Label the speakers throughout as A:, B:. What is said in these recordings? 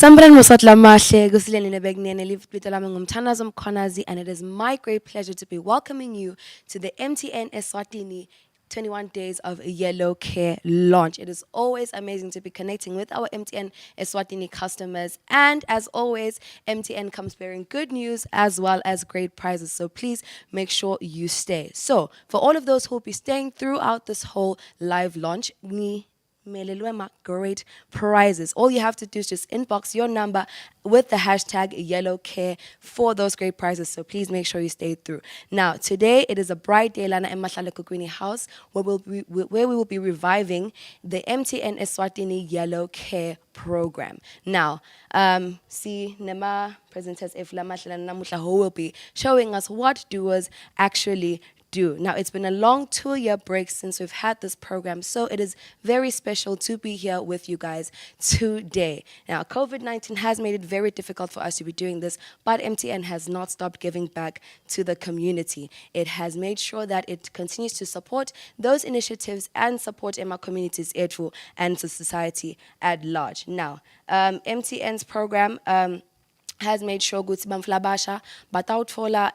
A: Sambran musotla mahle kusileni nebegnene livipito lami ngumthandazo Mkhwanazi, and it is my great pleasure to be welcoming you to the MTN Eswatini 21 Days of Yellow Care launch. It is always amazing to be connecting with our MTN Eswatini customers, and as always, MTN comes bearing good news as well as great prizes. So please make sure you stay. So for all of those who will be staying throughout this whole live launch, great prizes. All you have to do is just inbox your number with the hashtag yellow care for those great prizes. So please make sure you stay through. Now, today it is a bright day lana emahlale kukwini house where we will be reviving the MTN Eswatini Yellow Care program. Now, see Nema presenters if who will be showing us what doers actually do. Now, it's been a long 2-year break since we've had this program, so it is very special to be here with you guys today. Now, COVID-19 has made it very difficult for us to be doing this, but MTN has not stopped giving back to the community. It has made sure that it continues to support those initiatives and support in our communities and the society at large. Now, MTN's program has made sure ukuthi bamflabasha batawutfola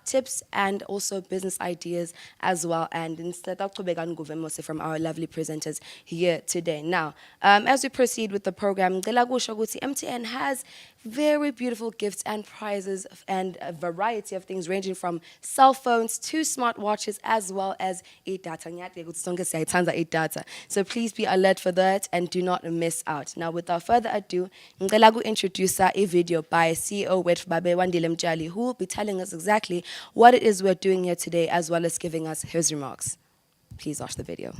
A: tips and also business ideas as well, and instead from our lovely presenters here today. Now, as we proceed with the program, MTN has very beautiful gifts and prizes and a variety of things ranging from cell phones to smartwatches as well as data. So please be alert for that and do not miss out. Now, without further ado, introduce a video by CEO Wet Babe Wandile Mjali, who will be telling us exactly what it is we're doing here today as well as giving us his remarks. Please watch the video.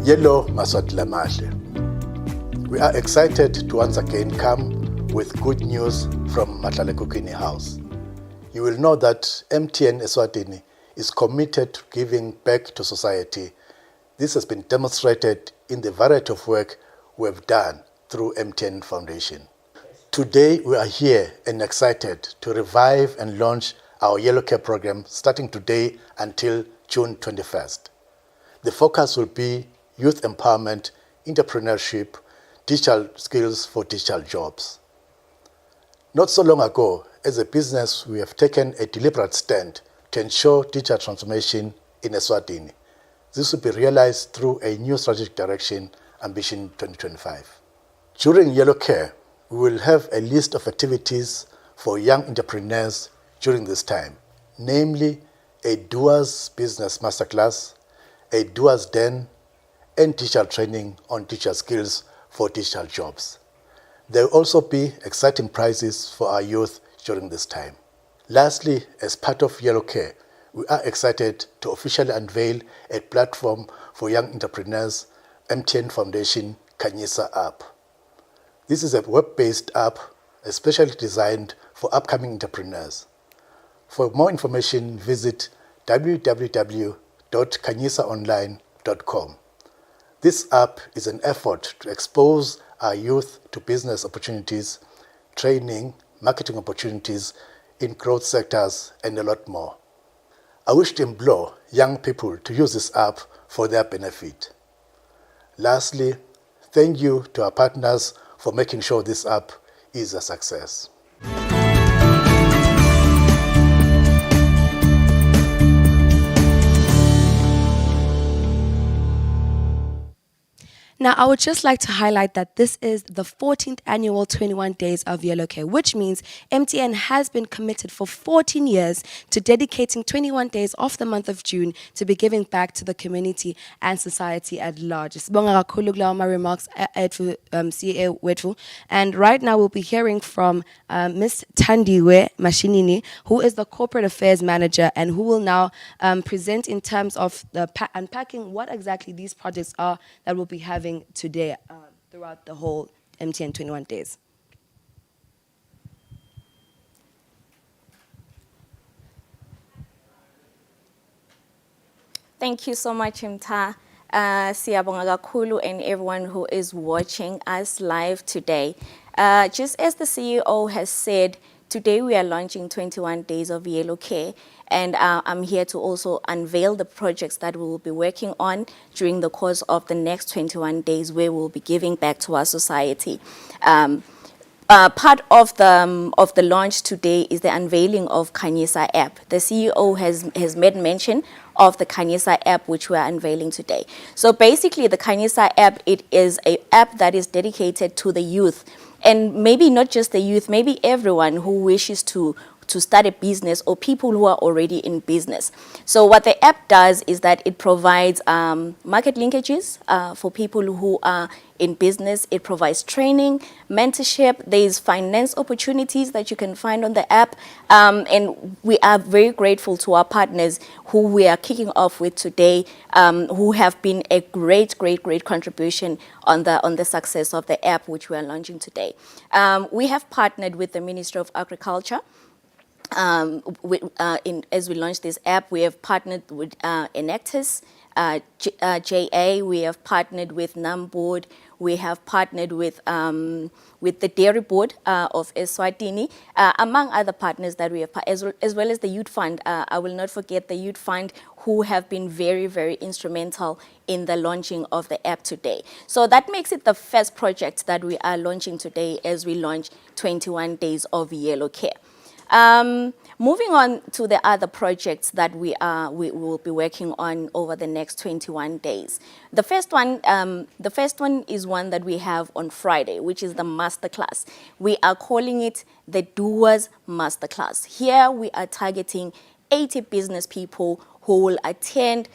B: Yellow Maswatila Mahle. We are excited to once again come with good news from Matlale House. You will know that MTN Eswatini is committed to giving back to society. This has been demonstrated in the variety of work we have done through MTN Foundation. Today we are here and excited to revive and launch our Yellow Care program starting today until June 21st. The focus will be youth empowerment, entrepreneurship, digital skills for digital jobs. Not so long ago, as a business, we have taken a deliberate stand to ensure digital transformation in Eswatini. This will be realized through a new strategic direction, Ambition 2025. During Yellow Care, we will have a list of activities for young entrepreneurs during this time, namely a Doers Business Masterclass, a Doers Den, and digital training on digital skills for digital jobs. There will also be exciting prizes for our youth during this time. Lastly, as part of Yellow Care, we are excited to officially unveil a platform for young entrepreneurs, MTN Foundation Khanyisa app. This is a web-based app especially designed for upcoming entrepreneurs. For more information, visit www.khanyisaonline.com. This app is an effort to expose our youth to business opportunities, training, marketing opportunities in growth sectors, and a lot more. I wish to implore young people to use this app for their benefit. Lastly, thank you to our partners for making sure this app is a success.
A: Now, I would just like to highlight that this is the 14th annual 21 Days of Yellow Care, which means MTN has been committed for 14 years to dedicating 21 days of the month of June to be giving back to the community and society at large. Sibonga kakhulu kulawa ma remarks CEO wethu. And right now we'll be hearing from Ms. Tandiwe Mashinini, who is the Corporate Affairs Manager and who will now present in terms of the unpacking what exactly these projects are that we'll be having today throughout the whole MTN 21 days.
C: Thank you so much, Mta. Siyabonga kakhulu and everyone who is watching us live today. Just as the CEO has said, Today we are launching 21 Days of Yellow Care, and I'm here to also unveil the projects that we will be working on during the course of the next 21 days, where we'll be giving back to our society. Part of the launch today is the unveiling of Khanyisa app. The CEO has made mention of the Khanyisa app, which we are unveiling today. So basically, the Khanyisa app, it is an app that is dedicated to the youth, and maybe not just the youth, maybe everyone who wishes to start a business, or people who are already in business. So what the app does is that it provides market linkages for people who are in business. It provides training, mentorship. There's finance opportunities that you can find on the app. And we are very grateful to our partners who we are kicking off with today, who have been a great contribution on the success of the app, which we are launching today. We have partnered with the Ministry of Agriculture. As we launch this app, we have partnered with Enactus, JA. We have partnered with NAMBoard. We have partnered with the Dairy Board of Eswatini, among other partners that we have, as well as the Youth Fund. I will not forget the Youth Fund, who have been very instrumental in the launching of the app today. So that makes it the first project that we are launching today as we launch 21 Days of Yellow Care. Moving on to the other projects that we will be working on over the next 21 days. The first one is one that we have on Friday, which is the masterclass. We are calling it the Doers Masterclass. Here we are targeting 80 business people who will attend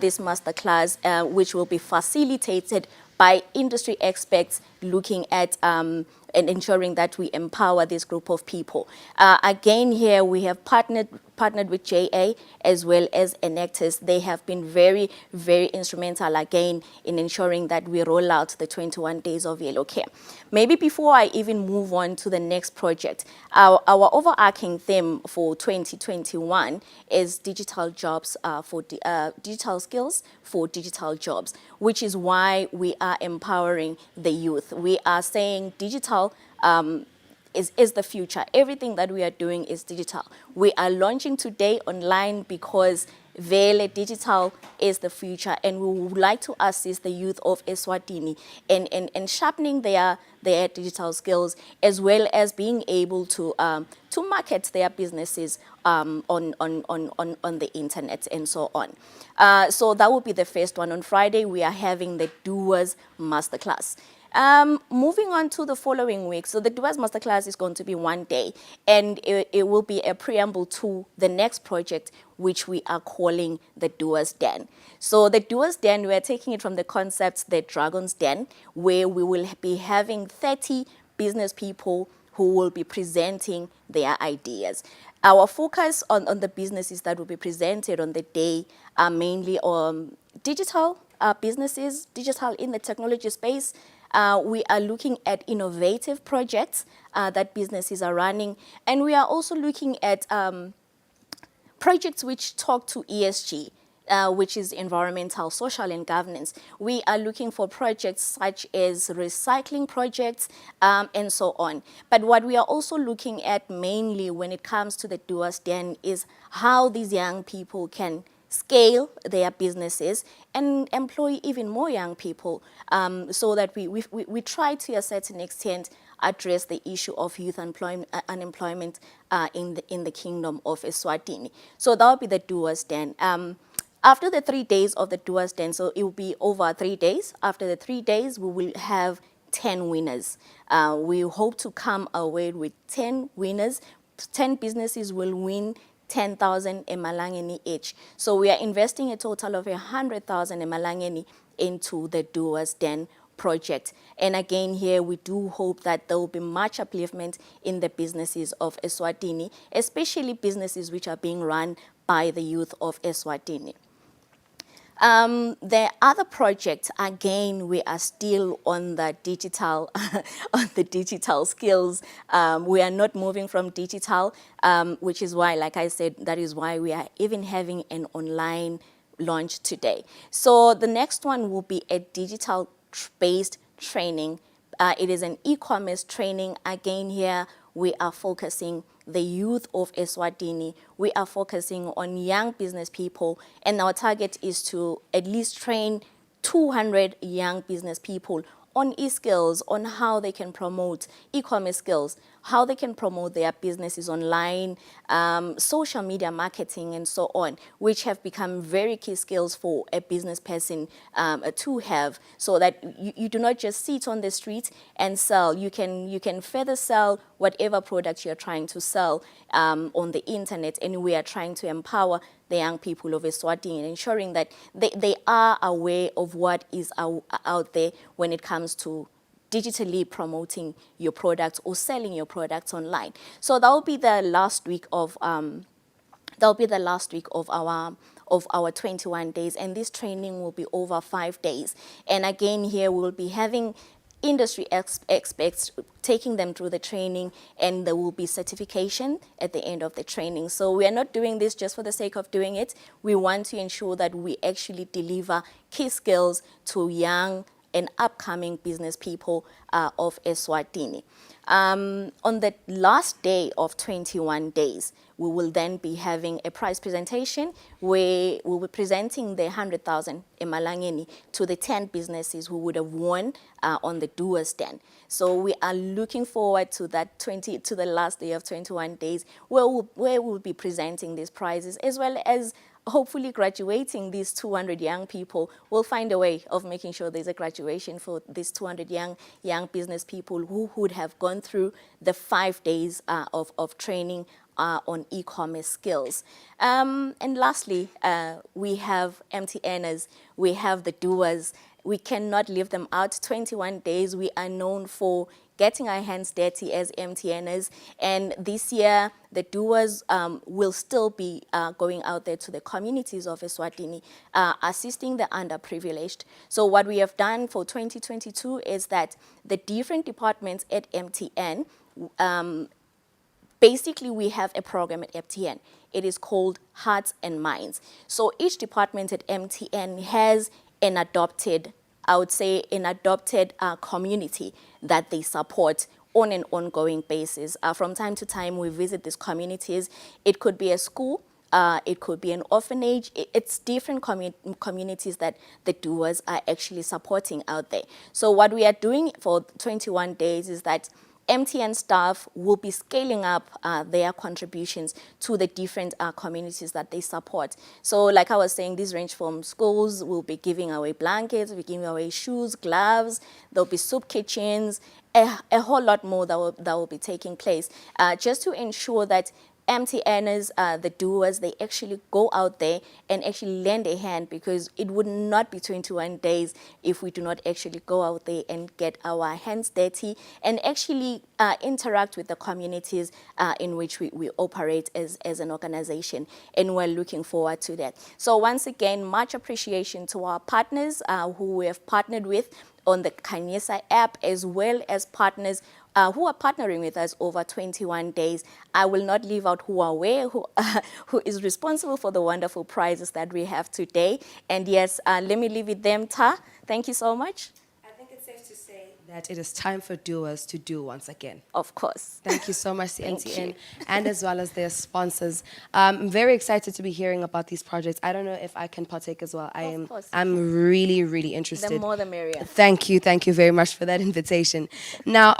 C: this masterclass, which will be facilitated by industry experts looking at and ensuring that we empower this group of people. Again, here we have partnered with JA as well as Enactus. They have been very instrumental again in ensuring that we roll out the 21 Days of Yellow Care. Maybe before I even move on to the next project, our overarching theme for 2021 is digital jobs digital skills for digital jobs, which is why we are empowering the youth. We are saying digital is the future. Everything that we are doing is digital. We are launching today online because Vele digital is the future, and we would like to assist the youth of Eswatini in sharpening their digital skills, as well as being able to market their businesses on the internet and so on. So that will be the first one. On Friday, we are having the Doers Masterclass. Moving on to the following week. So the Doers Masterclass is going to be one day, and it will be a preamble to the next project, which we are calling the Doers Den. So the Doers Den, we are taking it from the concepts, the Dragon's Den, where we will be having 30 business people who will be presenting their ideas. Our focus on the businesses that will be presented on the day are mainly on digital businesses, digital in the technology space. We are looking at innovative projects that businesses are running, and we are also looking at projects which talk to ESG, which is environmental, social, and governance. We are looking for projects such as recycling projects and so on. But what we are also looking at mainly when it comes to the Doers Den is how these young people can scale their businesses and employ even more young people, so that we try to a certain extent address the issue of youth unemployment in the kingdom of Eswatini. So that will be the Doers Den. After the 3 days of the Doers Den, so it will be over 3 days. After the 3 days, we will have 10 winners. We hope to come away with 10 winners. 10 businesses will win 10,000 emalangeni each. So we are investing a total of 100,000 emalangeni into the Doers Den project. And again, here we do hope that there will be much upliftment in the businesses of Eswatini, especially businesses which are being run by the youth of Eswatini. The other project, again, we are still on the digital, on the digital skills. We are not moving from digital, which is why, like I said, that is why we are even having an online launch today. So the next one will be a digital-based training. It is an e-commerce training. Again, here we are focusing the youth of Eswatini. We are focusing on young business people, and our target is to at least train 200 young business people on e-skills, on how they can promote e-commerce skills, how they can promote their businesses online, social media marketing, and so on, which have become very key skills for a business person to have, so that you do not just sit on the street and sell. You can further sell whatever product you're trying to sell on the internet, and we are trying to empower the young people of Eswatini and ensuring that they are aware of what is out there when it comes to digitally promoting your products or selling your products online. So that will be the last week of our 21 days, and this training will be over 5 days. And again, here we will be having industry experts taking them through the training, and there will be certification at the end of the training. So we are not doing this just for the sake of doing it. We want to ensure that we actually deliver key skills to young and upcoming business people of Eswatini. On the last day of 21 days, we will then be having a prize presentation where we will be presenting the 100,000 emalangeni to the 10 businesses who would have won on the Doers stand. So we are looking forward to to the last day of 21 days where we'll be presenting these prizes, as well as hopefully graduating these 200 young people. We'll find a way of making sure there's a graduation for these 200 young business people who would have gone through the 5 days of training on e-commerce skills. And lastly, we have MTNers, we have the Doers. We cannot leave them out. 21 days, we are known for getting our hands dirty as MTNers. And this year, the Doers will still be going out there to the communities of Eswatini, assisting the underprivileged. So what we have done for 2022 is that the different departments at MTN, basically, we have a program at MTN. It is called Hearts and Minds. So each department at MTN has an adopted community that they support on an ongoing basis. From time to time, we visit these communities. It could be a school, it could be an orphanage. It's different communities that the Doers are actually supporting out there. So what we are doing for 21 days is that MTN staff will be scaling up their contributions to the different communities that they support. So like I was saying, these range from schools, we'll be giving away blankets, we'll be giving away shoes, gloves, there'll be soup kitchens, a whole lot more that will be taking place, just to ensure that MTNers, the Doers, they actually go out there and actually lend a hand, because it would not be 21 days if we do not actually go out there and get our hands dirty and actually interact with the communities in which we operate as an organization. And we're looking forward to that. So once again, much appreciation to our partners who we have partnered with on the Kanyesa app, as well as partners who are partnering with us over 21 days. I will not leave out Huawei, who is responsible for the wonderful prizes that we have today. And yes, let me leave it them, Ta. Thank you so much.
A: I think it's safe to say that it is time for Doers to do once again.
C: Of course.
A: Thank you so much to
C: Thank
A: MTN
C: you.
A: and as well as their sponsors. I'm very excited to be hearing about these projects. I don't know if I can partake as well. I'm really, really interested.
C: The more the merrier.
A: Thank you very much for that invitation. Now,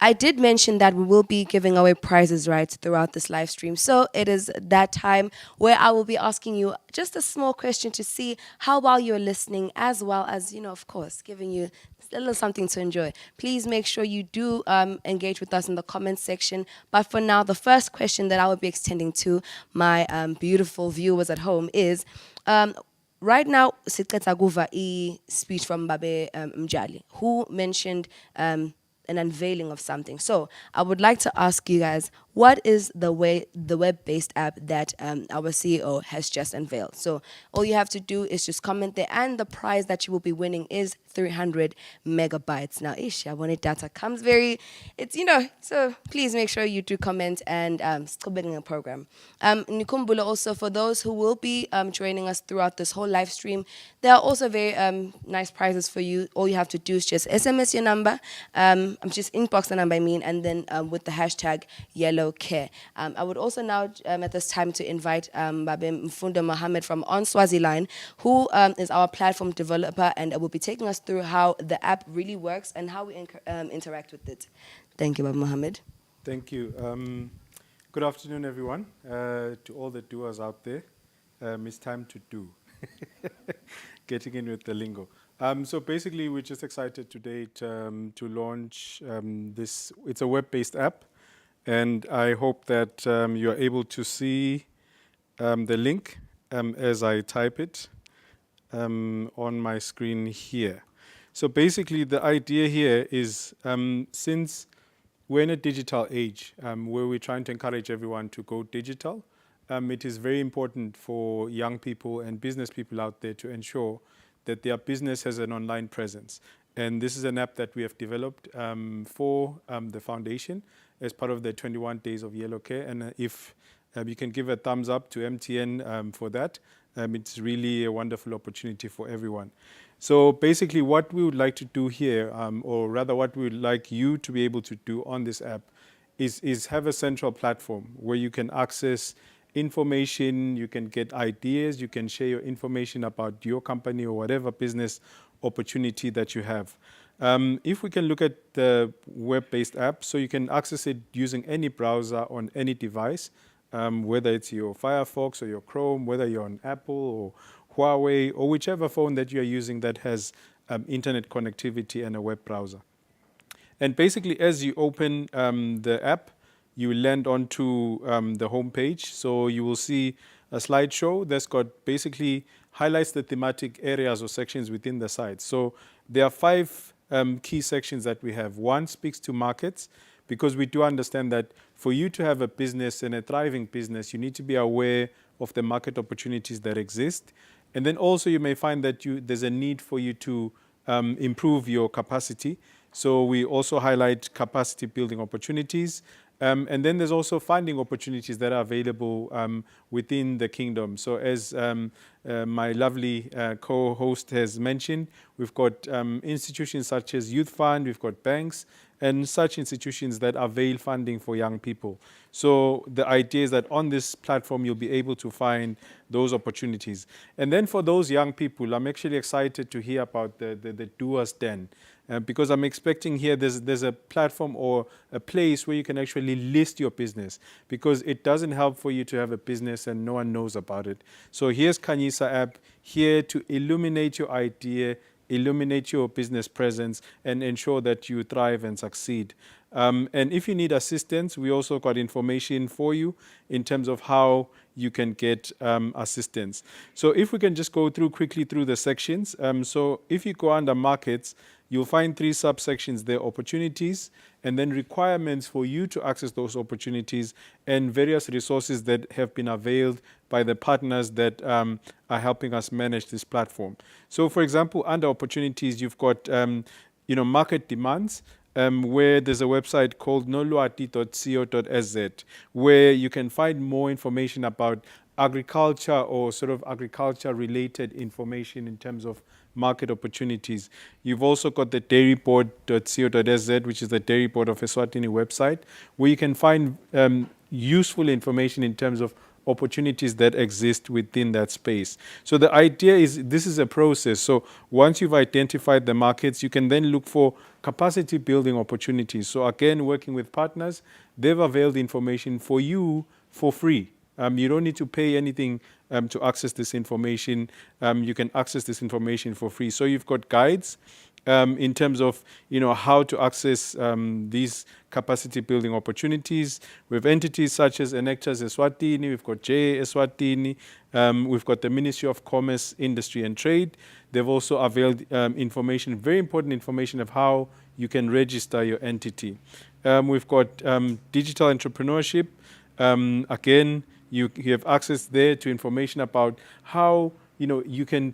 A: I did mention that we will be giving away prizes, right, throughout this live stream. So it is that time where I will be asking you just a small question to see how well you're listening, as well as, of course, giving you a little something to enjoy. Please make sure you do engage with us in the comments section. But for now, the first question that I will be extending to my beautiful viewers at home is, right now, Sitketa Guva speech from Babe Mjali, who mentioned an unveiling of something. So I would like to ask you guys, what is the web-based app that our CEO has just unveiled. So all you have to do is just comment there, and the prize that you will be winning is 300 megabytes. Now, Yabone data comes very, so please make sure you do comment and still building a program. Nikumbula, also for those who will be joining us throughout this whole live stream, there are also very nice prizes for you. All you have to do is just SMS your number, I'm just inbox the number, and then with the hashtag yellow care. I would also now at this time to invite Babe Mfundo Mohammed from On Swaziline, who is our platform developer and will be taking us through how the app really works and how we interact with it. Thank you, Babe Mohammed.
D: Thank you. Good afternoon, everyone. To all the doers out there, it's time to do. Getting in with the lingo. So basically, we're just excited today to launch this. It's a web-based app, and I hope that you're able to see the link as I type it on my screen here. So basically, the idea here is since we're in a digital age where we're trying to encourage everyone to go digital, it is very important for young people and business people out there to ensure that their business has an online presence. And this is an app that we have developed for the foundation as part of the 21 Days of Yellow Care. And if you can give a thumbs up to MTN for that, it's really a wonderful opportunity for everyone. So basically what we would like to do here, or rather what we would like you to be able to do on this app is have a central platform where you can access information, you can get ideas, you can share your information about your company or whatever business opportunity that you have. If we can look at the web-based app, so you can access it using any browser on any device, whether it's your Firefox or your Chrome, whether you're on Apple or Huawei or whichever phone that you're using that has internet connectivity and a web browser. And basically, as you open the app, you will land onto the home page. So you will see a slideshow that's got basically highlights the thematic areas or sections within the site. So there are 5 key sections that we have. One speaks to markets, because we do understand that for you to have a business and a thriving business, you need to be aware of the market opportunities that exist. And then also you may find that there's a need for you to improve your capacity. So we also highlight capacity building opportunities. And then there's also funding opportunities that are available within the kingdom. So as my lovely co-host has mentioned, we've got institutions such as Youth Fund, we've got banks, and such institutions that avail funding for young people. So the idea is that on this platform, you'll be able to find those opportunities. And then for those young people, I'm actually excited to hear about the Doers Den. Because I'm expecting here there's a platform or a place where you can actually list your business, because it doesn't help for you to have a business and no one knows about it. So here's Khanyisa app here to illuminate your idea, illuminate your business presence, and ensure that you thrive and succeed. And if you need assistance, we also got information for you in terms of how you can get assistance. So if we can just go quickly through the sections. So if you go under markets, you'll find 3 subsections there: opportunities, and then requirements for you to access those opportunities, and various resources that have been availed by the partners that are helping us manage this platform. So for example, under opportunities, you've got market demands, where there's a website called nolwati.co.sz, where you can find more information about agriculture or sort of agriculture-related information in terms of market opportunities. You've also got the dairyboard.co.sz, which is the Dairy Board of Eswatini website, where you can find useful information in terms of opportunities that exist within that space. So the idea is this is a process. So once you've identified the markets, you can then look for capacity building opportunities. So again, working with partners, they've availed information for you for free. You don't need to pay anything to access this information. You can access this information for free. So you've got guides in terms of how to access these capacity building opportunities. We have entities such as Enactors Eswatini, we've got JA Eswatini, we've got the Ministry of Commerce, Industry and Trade. They've also availed information, very important information of how you can register your entity. We've got digital entrepreneurship. Again, you have access there to information about how you can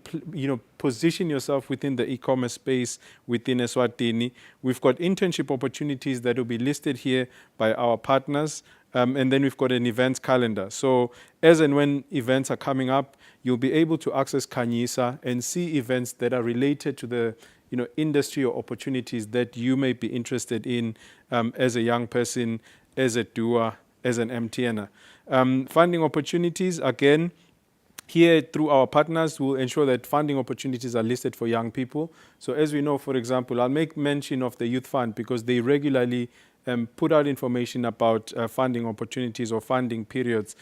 D: position yourself within the e-commerce space within Eswatini. We've got internship opportunities that will be listed here by our partners. And then we've got an events calendar. So as and when events are coming up, you'll be able to access Khanyisa and see events that are related to the industry or opportunities that you may be interested in as a young person, as a doer, as an MTNer. Funding opportunities, again, here through our partners, we'll ensure that funding opportunities are listed for young people. So as we know, for example, I'll make mention of the Youth Fund because they regularly put out information about funding opportunities or funding periods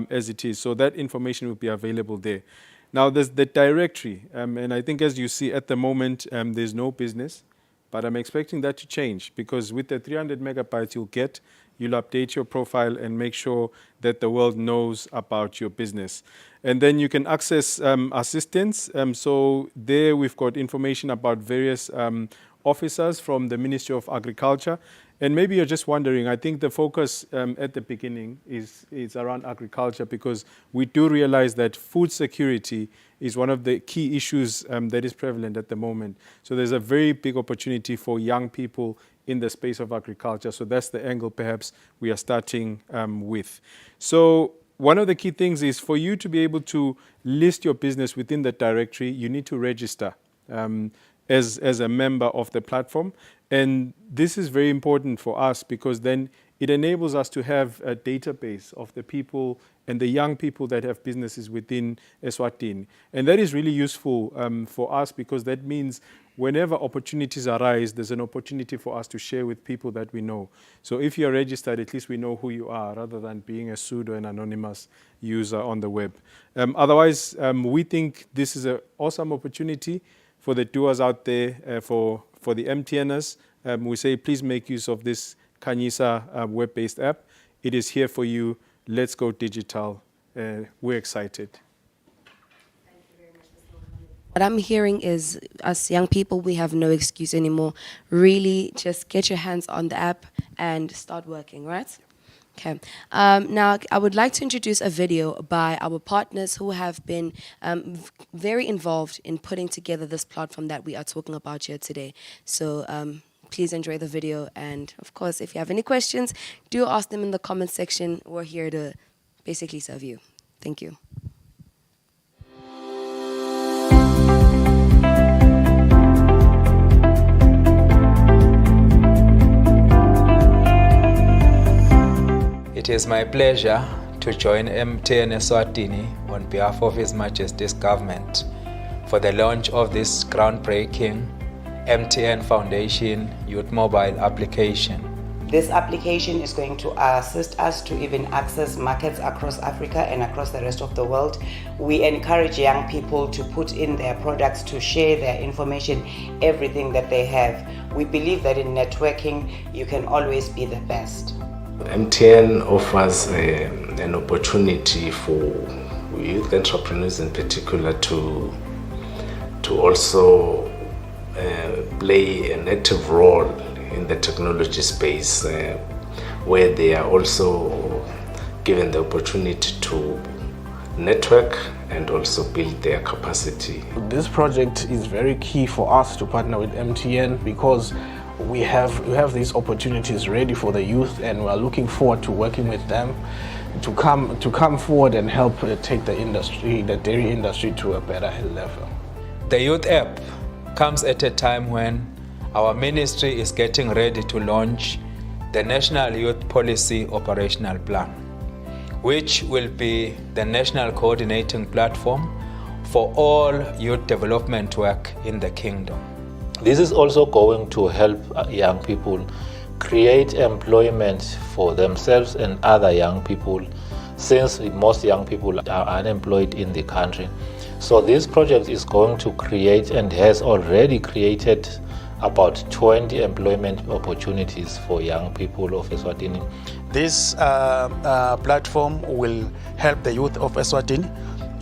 D: as it is. So that information will be available there. Now there's the directory, and I think as you see at the moment, there's no business, but I'm expecting that to change because with the 300 megabytes you'll update your profile and make sure that the world knows about your business. And then you can access assistance. So there we've got information about various officers from the Ministry of Agriculture. And maybe you're just wondering, I think the focus at the beginning is around agriculture because we do realize that food security is one of the key issues that is prevalent at the moment. So there's a very big opportunity for young people in the space of agriculture. So that's the angle perhaps we are starting with. So one of the key things is for you to be able to list your business within the directory, you need to register as a member of the platform. And this is very important for us because then it enables us to have a database of the people and the young people that have businesses within Eswatini. And that is really useful for us because that means whenever opportunities arise, there's an opportunity for us to share with people that we know. So if you're registered, at least we know who you are rather than being a pseudo and anonymous user on the web. Otherwise, we think this is an awesome opportunity for the doers out there, for the MTNers. We say, please make use of this Khanyisa web-based app. It is here for you. Let's go digital. We're excited.
A: What I'm hearing is us young people, we have no excuse anymore. Really, just get your hands on the app and start working, right? Okay. Now, I would like to introduce a video by our partners who have been very involved in putting together this platform that we are talking about here today. So please enjoy the video. And, of course, if you have any questions, do ask them in the comment section. We're here to basically serve you. Thank you.
E: It is my pleasure to join MTN Eswatini on behalf of His Majesty's government for the launch of this groundbreaking MTN Foundation Youth Mobile application.
F: This application is going to assist us to even access markets across Africa and across the rest of the world. We encourage young people to put in their products, to share their information, everything that they have. We believe that in networking, you can always be the best.
G: MTN offers an opportunity for youth entrepreneurs in particular to also play an active role in the technology space where they are also given the opportunity to network and also build their capacity.
H: This project is very key for us to partner with MTN because we have these opportunities ready for the youth, and we are looking forward to working with them to come forward and help take the dairy industry to a better level.
E: The youth app comes at a time when our ministry is getting ready to launch the National Youth Policy Operational Plan, which will be the national coordinating platform for all youth development work in the kingdom.
I: This is also going to help young people create employment for themselves and other young people, since most young people are unemployed in the country. So this project is going to create and has already created about 20 employment opportunities for young people of Eswatini.
J: This platform will help the youth of Eswatini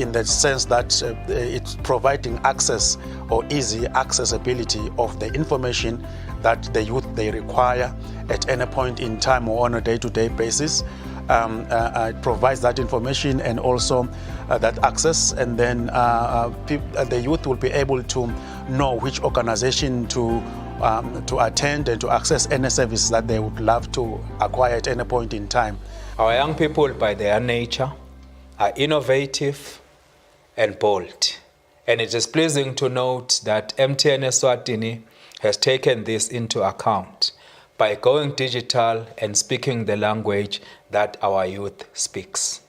J: in the sense that it's providing access or easy accessibility of the information that the youth they require at any point in time or on a day-to-day basis. It provides that information and also that access, and then the youth will be able to know which organization to attend and to access any service that they would love to acquire at any point in time.
E: Our young people, by their nature, are innovative and bold. And it is pleasing to note that MTN Eswatini has taken this into account by going digital and speaking the language that our youth speaks.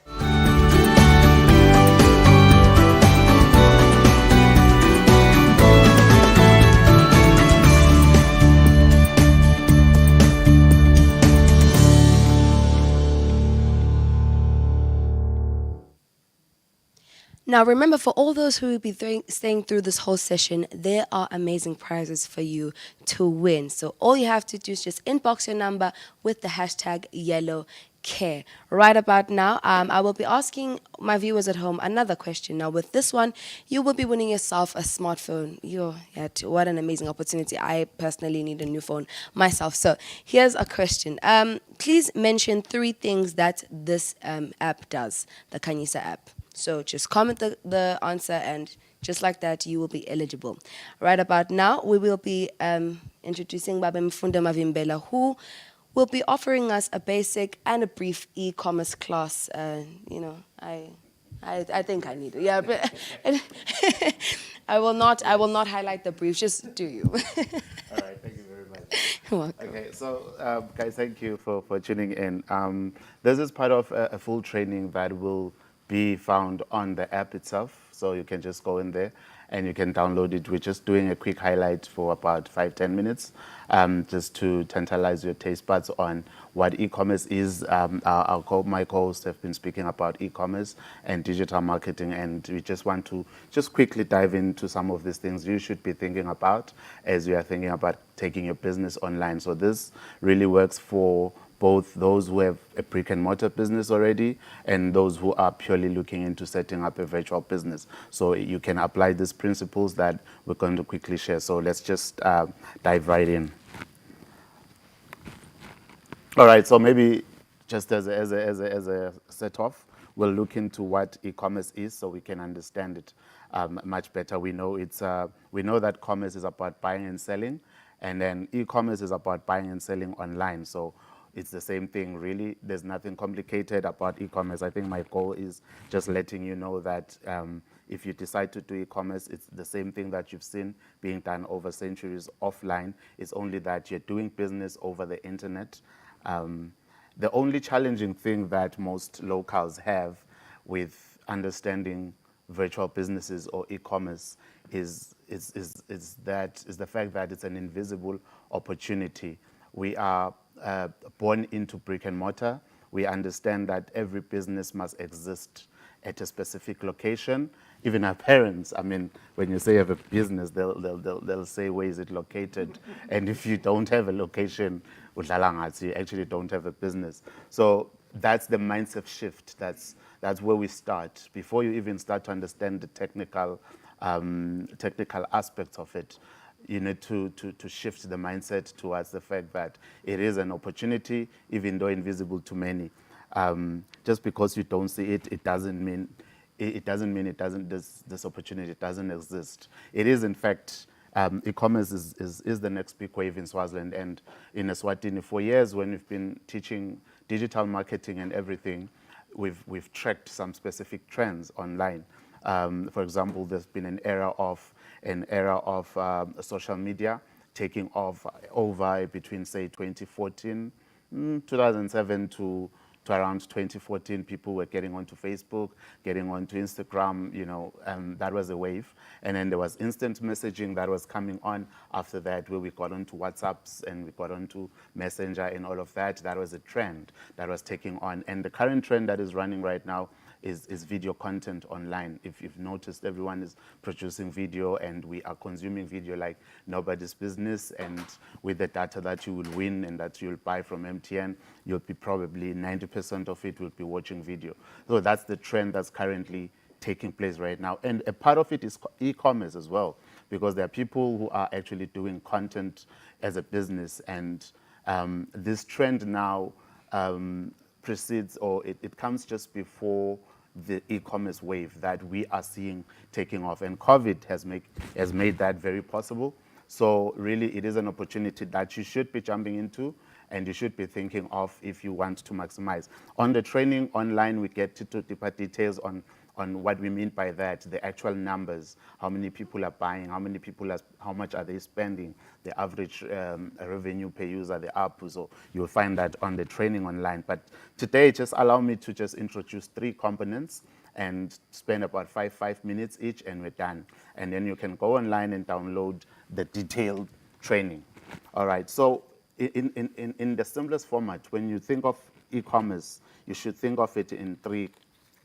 A: Now, remember, for all those who will be staying through this whole session, there are amazing prizes for you to win. So all you have to do is just inbox your number with the hashtag YellowCare. Right about now, I will be asking my viewers at home another question. Now, with this one, you will be winning yourself a smartphone. What an amazing opportunity. I personally need a new phone myself. So here's a question. Please mention 3 things that this app does, the Khanyisa app. So just comment the answer, and just like that, you will be eligible. Right about now, we will be introducing Baba Mfunda Mavimbela, who will be offering us a basic and a brief e-commerce class. I think I need it. Yeah, but I will not highlight the brief. Just do you.
K: All right, thank you very much.
A: You're welcome.
K: Okay, so guys, thank you for tuning in. This is part of a full training that will be found on the app itself. So you can just go in there and you can download it. We're just doing a quick highlight for about 5-10 minutes, just to tantalize your taste buds on what e-commerce is. My co-hosts have been speaking about e-commerce and digital marketing, and we just want to just quickly dive into some of these things you should be thinking about as you are thinking about taking your business online. So this really works for both those who have a brick and mortar business already and those who are purely looking into setting up a virtual business. So you can apply these principles that we're going to quickly share. So let's just dive right in. All right, so maybe just as a set off, we'll look into what e-commerce is so we can understand it much better. We know that commerce is about buying and selling, and then e-commerce is about buying and selling online. So it's the same thing, really. There's nothing complicated about e-commerce. I think my goal is just letting you know that if you decide to do e-commerce, it's the same thing that you've seen being done over centuries offline. It's only that you're doing business over the internet. The only challenging thing that most locals have with understanding virtual businesses or e-commerce is the fact that it's an invisible opportunity. We are born into brick and mortar. We understand that every business must exist at a specific location. Even our parents, I mean, when you say you have a business, they'll say, where is it located? And if you don't have a location, you actually don't have a business. So that's the mindset shift. That's where we start. Before you even start to understand the technical aspects of it, you need to shift the mindset towards the fact that it is an opportunity, even though invisible to many. Just because you don't see it, it doesn't mean this opportunity doesn't exist. It is, in fact, e-commerce is the next big wave in Swaziland, and in Eswatini for years when we've been teaching digital marketing and everything, we've tracked some specific trends online. For example, there's been an era of social media taking off over between, say, 2014, 2007 to around 2014. People were getting onto Facebook, getting onto Instagram, that was a wave. And then there was instant messaging that was coming on after that, where we got onto WhatsApps and we got onto Messenger and all of that. That was a trend that was taking on. And the current trend that is running right now is video content online. If you've noticed, everyone is producing video and we are consuming video like nobody's business. And with the data that you will win and that you'll buy from MTN, you'll be probably 90% of it will be watching video. So that's the trend that's currently taking place right now. And a part of it is e-commerce as well, because there are people who are actually doing content as a business. And this trend now precedes, or it comes just before the e-commerce wave that we are seeing taking off. And COVID has made that very possible. So really, it is an opportunity that you should be jumping into and you should be thinking of if you want to maximize. On the training online, we get to deeper details on what we mean by that, the actual numbers, how many people are buying, how much are they spending, the average revenue per user, the ARPU. So you'll find that on the training online. But today, just allow me to just introduce 3 components and spend about five minutes each, and we're done. And then you can go online and download the detailed training. All right, so in the simplest format, when you think of e-commerce, you should think of it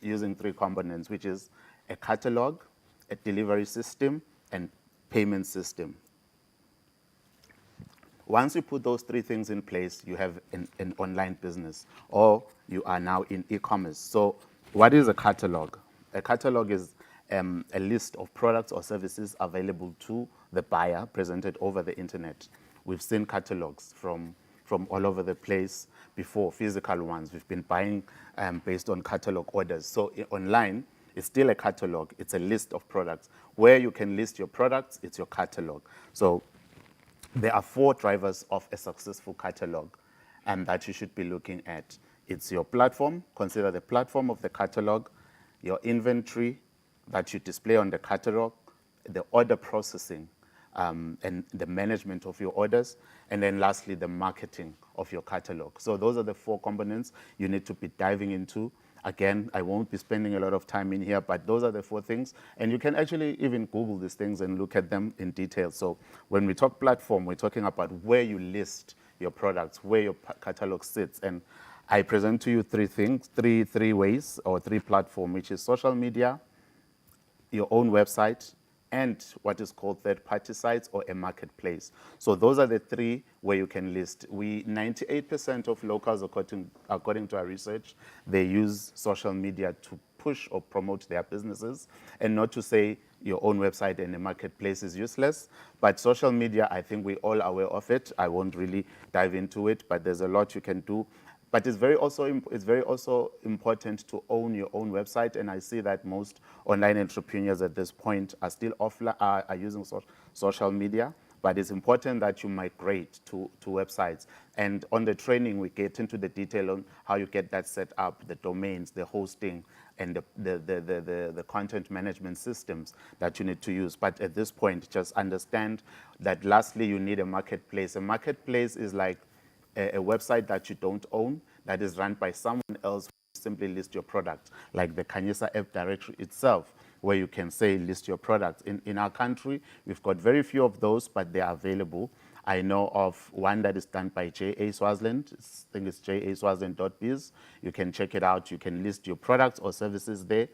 K: using 3 components, which is a catalog, a delivery system, and payment system. Once you put those 3 things in place, you have an online business, or you are now in e-commerce. So what is a catalog? A catalog is a list of products or services available to the buyer presented over the internet. We've seen catalogs from all over the place before, physical ones. We've been buying based on catalog orders. So online, it's still a catalog. It's a list of products. Where you can list your products, it's your catalog. So there are 4 drivers of a successful catalog that you should be looking at. It's your platform. Consider the platform of the catalog, your inventory that you display on the catalog, the order processing, and the management of your orders, and then lastly, the marketing of your catalog. So those are the 4 components you need to be diving into. Again, I won't be spending a lot of time in here, but those are the 4 things. And you can actually even Google these things and look at them in detail. So when we talk platform, we're talking about where you list your products, where your catalog sits. And I present to you 3 things, three ways, or 3 platforms, which is social media, your own website, and what is called third-party sites or a marketplace. So those are the 3 where you can list. 98% of locals, according to our research, they use social media to push or promote their businesses, and not to say your own website and a marketplace is useless. But social media, I think we're all aware of it. I won't really dive into it, but there's a lot you can do. But it's very also important to own your own website, and I see that most online entrepreneurs at this point are still are using social media. But it's important that you migrate to websites. And on the training, we get into the detail on how you get that set up, the domains, the hosting, and the content management systems that you need to use. But at this point, just understand that lastly, you need a marketplace. A marketplace is like a website that you don't own, that is run by someone else. Simply list your product, like the Kanyisa app directory itself, where you can say list your products. In our country, we've got very few of those, but they are available. I know of one that is done by JA Swaziland. I think it's jaswaziland.biz. You can check it out. You can list your products or services there.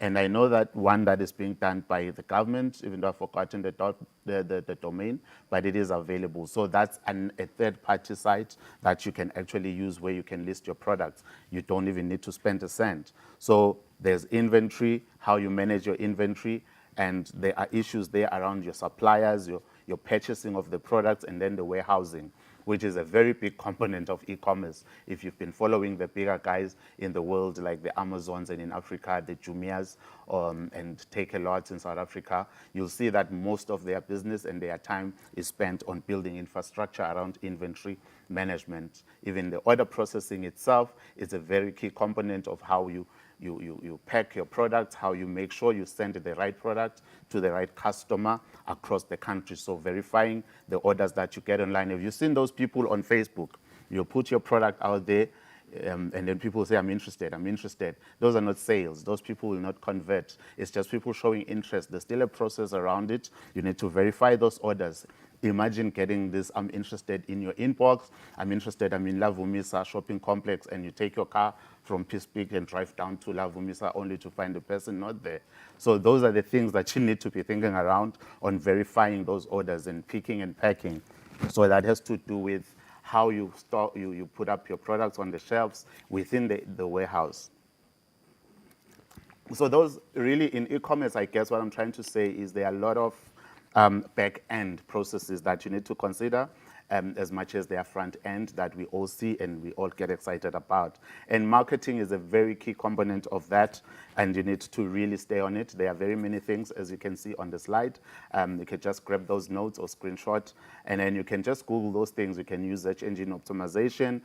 K: And I know that one that is being done by the government, even though I've forgotten the domain, but it is available. So that's a third-party site that you can actually use where you can list your products. You don't even need to spend a cent. So there's inventory, how you manage your inventory, and there are issues there around your suppliers, your purchasing of the products, and then the warehousing, which is a very big component of e-commerce. If you've been following the bigger guys in the world, like the Amazons, and in Africa, the Jumias, and Take-A-Lots in South Africa, you'll see that most of their business and their time is spent on building infrastructure around inventory management. Even the order processing itself is a very key component of how you pack your products, how you make sure you send the right product to the right customer across the country. So verifying the orders that you get online. Have you seen those people on Facebook? You put your product out there, and then people say, I'm interested. Those are not sales. Those people will not convert. It's just people showing interest. There's still a process around it. You need to verify those orders. Imagine getting this, I'm interested, in your inbox. I'm interested, I'm in La Vumisa shopping complex, and you take your car from Peacepeak and drive down to La Vumisa only to find the person not there. So those are the things that you need to be thinking around on verifying those orders and picking and packing. So that has to do with how you store, you put up your products on the shelves within the warehouse. So those really, in e-commerce, I guess what I'm trying to say is there are a lot of back-end processes that you need to consider. as much as their front end that we all see and we all get excited about. And marketing is a very key component of that, and you need to really stay on it. There are very many things, as you can see on the slide. You can just grab those notes or screenshot, and then you can just Google those things. You can use search engine optimization.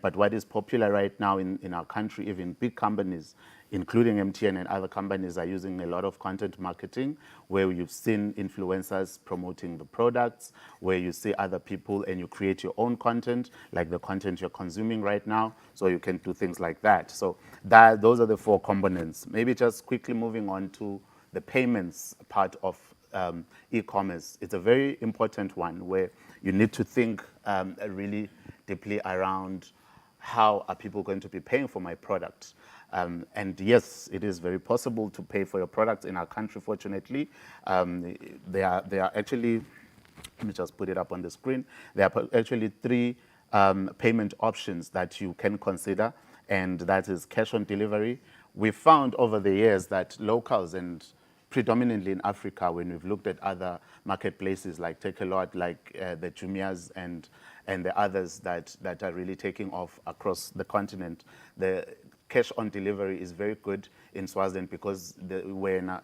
K: But what is popular right now in our country, even big companies, including MTN and other companies, are using a lot of content marketing, where you've seen influencers promoting the products, where you see other people and you create your own content, like the content you're consuming right now. So you can do things like that. So those are the 4 components. Maybe just quickly moving on to the payments part of e-commerce. It's a very important one, where you need to think really deeply around how are people going to be paying for my product. And yes, it is very possible to pay for your products in our country, fortunately. There are actually, let me just put it up on the screen. There are actually 3 payment options that you can consider, and that is cash on delivery. We found over the years that locals, and predominantly in Africa, when we've looked at other marketplaces like Takealot, like the Jumias and the others that are really taking off across the continent, the cash on delivery is very good in Swaziland, because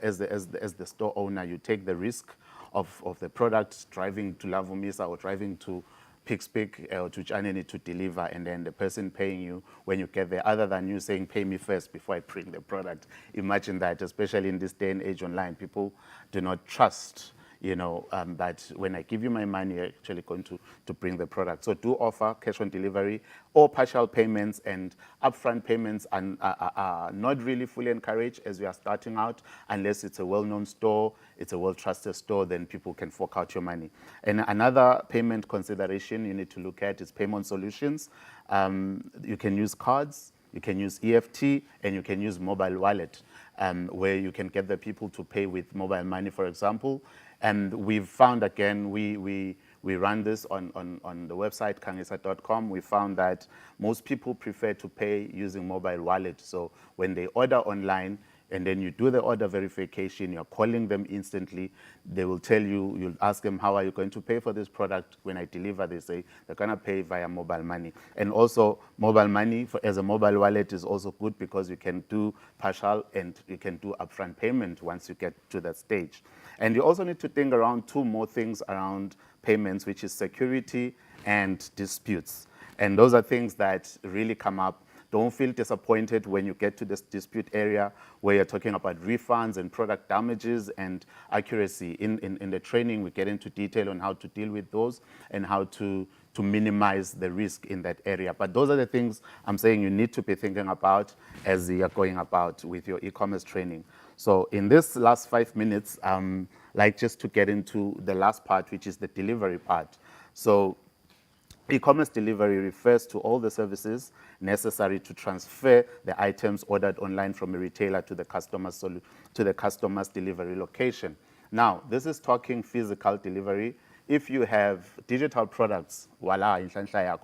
K: as the store owner, you take the risk of the product driving to Lavumisa or driving to Pickspeak or to Chaneni to deliver, and then the person paying you when you get there, other than you saying, pay me first before I bring the product. Imagine that, especially in this day and age online, people do not trust that when I give you my money, you're actually going to bring the product. So do offer cash on delivery or partial payments, and upfront payments are not really fully encouraged as we are starting out, unless it's a well-known store, it's a well-trusted store, then people can fork out your money. And another payment consideration you need to look at is payment solutions. You can use cards, you can use EFT, and you can use mobile wallet, where you can get the people to pay with mobile money, for example. And we've found, again, we run this on the website, kangisa.com. We found that most people prefer to pay using mobile wallet. So when they order online, and then you do the order verification, you're calling them instantly, they will tell you, you'll ask them, how are you going to pay for this product? When I deliver, they say they're going to pay via mobile money. And also, mobile money as a mobile wallet is also good, because you can do partial and you can do upfront payment once you get to that stage. And you also need to think around 2 more things around payments, which is security and disputes. And those are things that really come up. Don't feel disappointed when you get to this dispute area, where you're talking about refunds and product damages and accuracy. In the training, we get into detail on how to deal with those and how to minimize the risk in that area. But those are the things I'm saying you need to be thinking about as you're going about with your e-commerce training. So in this last 5 minutes, like just to get into the last part, which is the delivery part. So e-commerce delivery refers to all the services necessary to transfer the items ordered online from a retailer to the customer's delivery location. Now, this is talking physical delivery. If you have digital products, voila,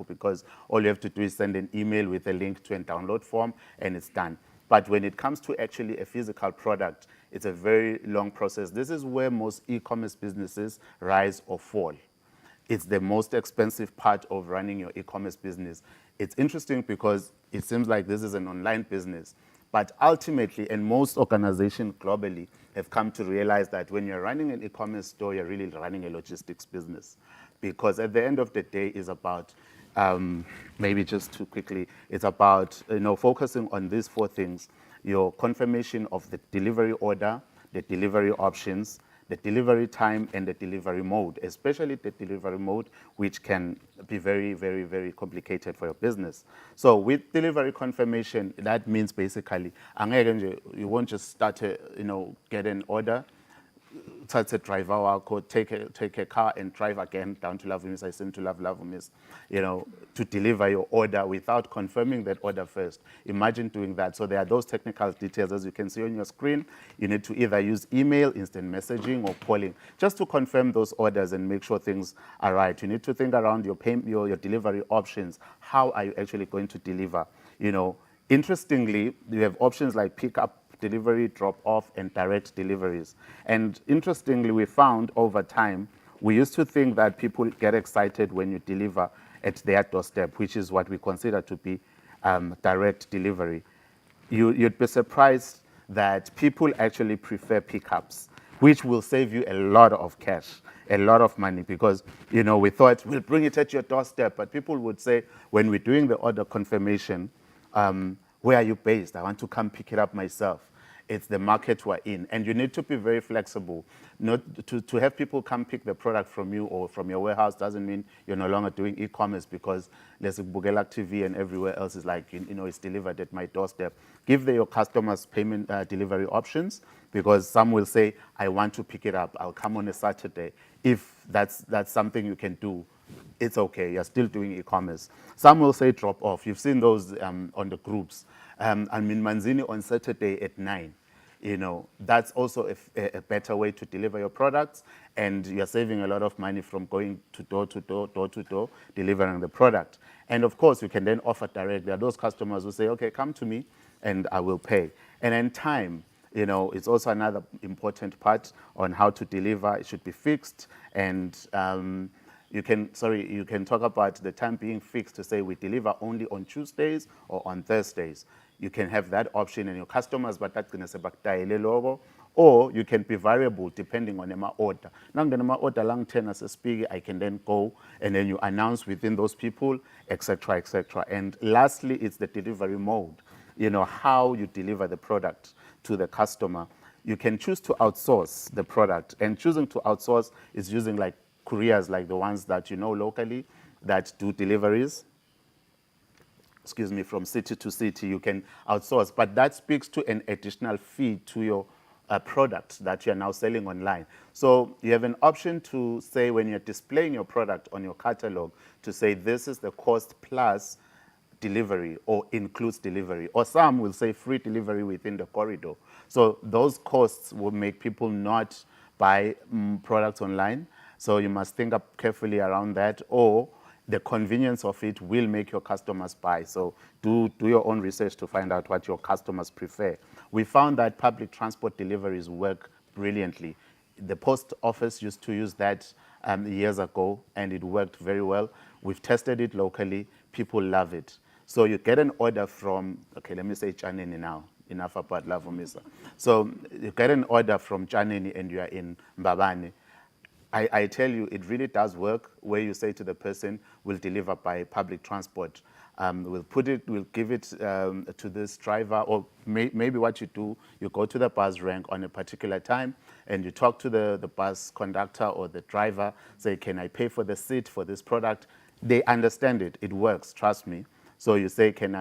K: because all you have to do is send an email with a link to a download form, and it's done. But when it comes to actually a physical product, it's a very long process. This is where most e-commerce businesses rise or fall. It's the most expensive part of running your e-commerce business. It's interesting because it seems like this is an online business, but ultimately, and most organizations globally have come to realize that when you're running an e-commerce store, you're really running a logistics business. Because at the end of the day, it's about, maybe just too quickly, it's about focusing on these 4 things: your confirmation of the delivery order, the delivery options, the delivery time, and the delivery mode, especially the delivery mode, which can be very, very, very complicated for your business. So with delivery confirmation, that means basically, you won't just start get an order, a driver or take a car and drive again down to Lavumis. I send to Lavumis, to deliver your order without confirming that order first. Imagine doing that. So there are those technical details, as you can see on your screen. You need to either use email, instant messaging, or calling, just to confirm those orders and make sure things are right. You need to think around your delivery options. How are you actually going to deliver? Interestingly, you have options like pick up, delivery, drop off, and direct deliveries. And interestingly, we found over time, We used to think that people get excited when you deliver at their doorstep, which is what we consider to be direct delivery. You'd be surprised that people actually prefer pickups, which will save you a lot of cash, a lot of money, because we thought we'll bring it at your doorstep, but people would say when we're doing the order confirmation, where are you based? I want to come pick it up myself. It's the market we're in, and you need to be very flexible. Not to have people come pick the product from you or from your warehouse doesn't mean you're no longer doing e-commerce, because there's a Bugela TV and everywhere else is like, it's delivered at my doorstep. Give your customers payment delivery options, because some will say, I want to pick it up. I'll come on a Saturday. If that's something you can do, it's okay. You're still doing e-commerce. Some will say drop off. You've seen those on the groups. I'm in Manzini on Saturday at 9. That's also a better way to deliver your products, and you're saving a lot of money from going to door to door, delivering the product. And of course, you can then offer direct. There are those customers who say, okay, come to me and I will pay. And then time, it's also another important part on how to deliver. It should be fixed, and you can talk about the time being fixed to say we deliver only on Tuesdays or on Thursdays. You can have that option, and your customers, but that's going to say logo, or you can be variable depending on my order. Now, my order long term as a speaker, I can then go and then you announce within those people, etc., etc. And lastly, it's the delivery mode. How you deliver the product to the customer. You can choose to outsource the product, and choosing to outsource is using like couriers, like the ones that locally that do deliveries. From city to city, you can outsource, but that speaks to an additional fee to your product that you're now selling online. So you have an option to say, when you're displaying your product on your catalog, to say this is the cost plus delivery or includes delivery, or some will say free delivery within the corridor. So those costs will make people not buy products online. So you must think up carefully around that, or the convenience of it will make your customers buy. So do your own research to find out what your customers prefer. We found that public transport deliveries work brilliantly. The post office used to use that years ago, and it worked very well. We've tested it locally. People love it. So you get an order from, okay, let me say Chaneni now. Enough about Lavomisa. So you get an order from Chaneni and you are in Mbabane. I tell you, it really does work, where you say to the person, we'll deliver by public transport. We'll give it to this driver, or maybe what you do, you go to the bus rank on a particular time and you talk to the bus conductor or the driver, say, can I pay for the seat for this product? They understand it. It works, trust me. So you say, can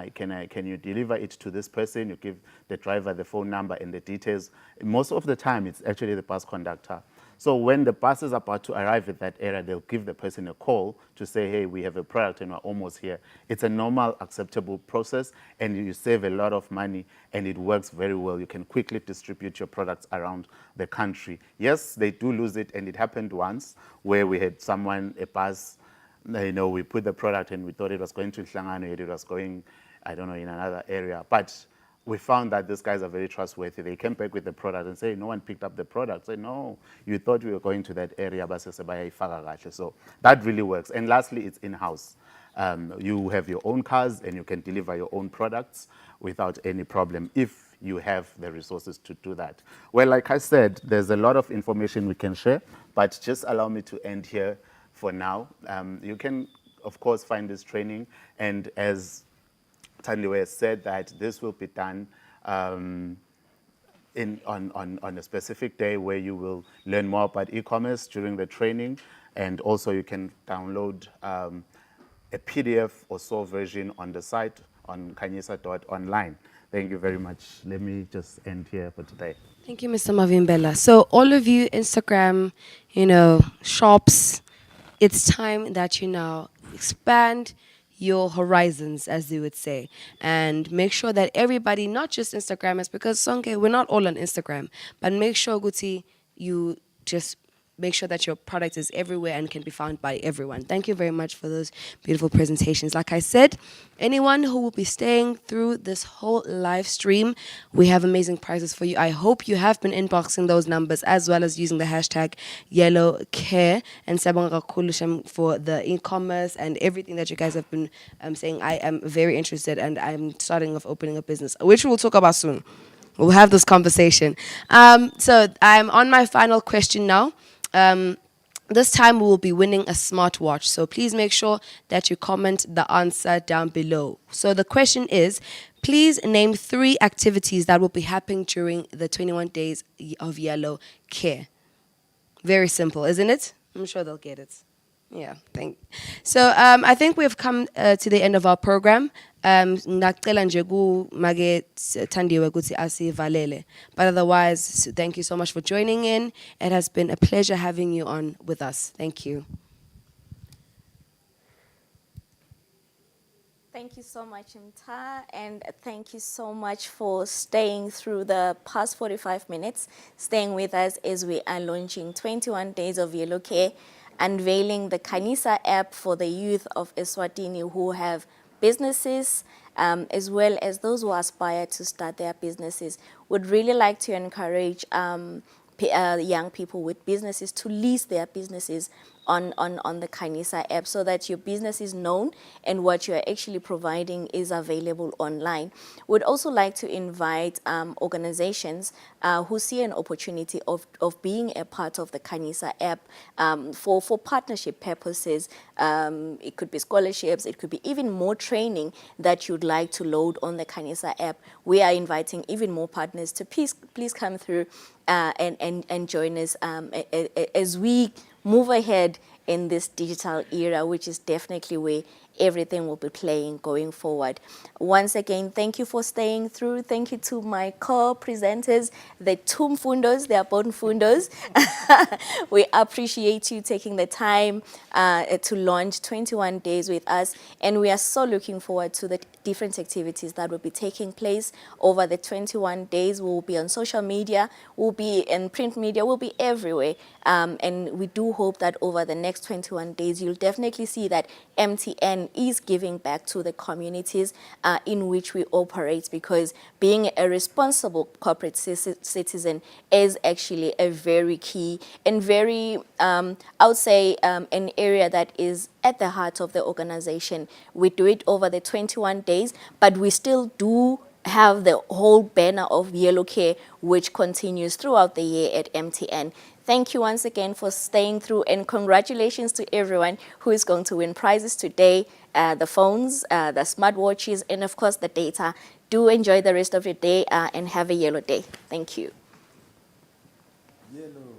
K: you deliver it to this person? You give the driver the phone number and the details. Most of the time, it's actually the bus conductor. So when the bus is about to arrive at that area, they'll give the person a call to say, hey, we have a product and we're almost here. It's a normal, acceptable process, and you save a lot of money, and it works very well. You can quickly distribute your products around the country. Yes, they do lose it, and it happened once where we had a bus, we put the product and we thought it was going to Hlangano, it was going, I don't know, in another area. But we found that these guys are very trustworthy. They came back with the product and say, no one picked up the product. Say, no, you thought we were going to that area. So that really works. And lastly, it's in-house. You have your own cars and you can deliver your own products without any problem if you have the resources to do that. Well, like I said, there's a lot of information we can share, but just allow me to end here for now. You can, of course, find this training, and as Tandiwe said, that this will be done on a specific day where you will learn more about e-commerce during the training, and also you can download a PDF or so version on the site on kanyisa.online. Thank you very much. Let me just end here for today.
A: Thank you, Mr. Mavimbela. So all of you Instagram, shops, it's time that you now expand your horizons, as they would say, and make sure that everybody, not just Instagrammers, because Sonke, we're not all on Instagram, but make sure, Guti, you just make sure that your product is everywhere and can be found by everyone. Thank you very much for those beautiful presentations. Like I said, anyone who will be staying through this whole live stream, we have amazing prizes for you. I hope you have been inboxing those numbers as well as using the hashtag YellowCare. And Sabonga kakhulu Shem for the e-commerce and everything that you guys have been saying. I am very interested and I'm starting off opening a business, which we'll talk about soon. We'll have this conversation. So I'm on my final question now. This time we will be winning a smartwatch. So please make sure that you comment the answer down below. So the question is, please name 3 activities that will be happening during the 21 days of Yellow Care. Very simple, isn't it? I'm sure they'll get it. Yeah, so I think we've come to the end of our program. Ngacela nje ku-make Thandiwe ukuthi asivalele. But otherwise, thank you so much for joining in. It has been a pleasure having you on with us. Thank you.
C: Thank you so much, Mta, and thank you so much for staying through the past 45 minutes, staying with us as we are launching 21 Days of Yellow Care, unveiling the Kanisa app for the youth of Eswatini who have businesses, as well as those who aspire to start their businesses. Would really like to encourage young people with businesses to list their businesses on the Kanisa app so that your business is known and what you're actually providing is available online. Would also like to invite organizations who see an opportunity of being a part of the Kanisa app for partnership purposes. It could be scholarships, it could be even more training that you'd like to load on the Kanisa app. We are inviting even more partners to please come through and join us as we move ahead in this digital era, which is definitely where everything will be playing going forward. Once again, thank you for staying through. Thank you to my co-presenters, the two Mfundos, they are both Mfundos. We appreciate you taking the time to launch 21 days with us, and we are so looking forward to the different activities that will be taking place over the 21 days. We'll be on social media, we'll be in print media, we'll be everywhere. And we do hope that over the next 21 days, you'll definitely see that MTN is giving back to the communities in which we operate, because being a responsible corporate citizen is actually a very key and very, I would say, an area that is at the heart of the organization. We do it over the 21 days, but we still do have the whole banner of Yellow Care, which continues throughout the year at MTN. Thank you once again for staying through, and congratulations to everyone who is going to win prizes today, the phones, the smartwatches, and of course the data. Do enjoy the rest of your day and have a yellow day. Thank you.
D: Yellow.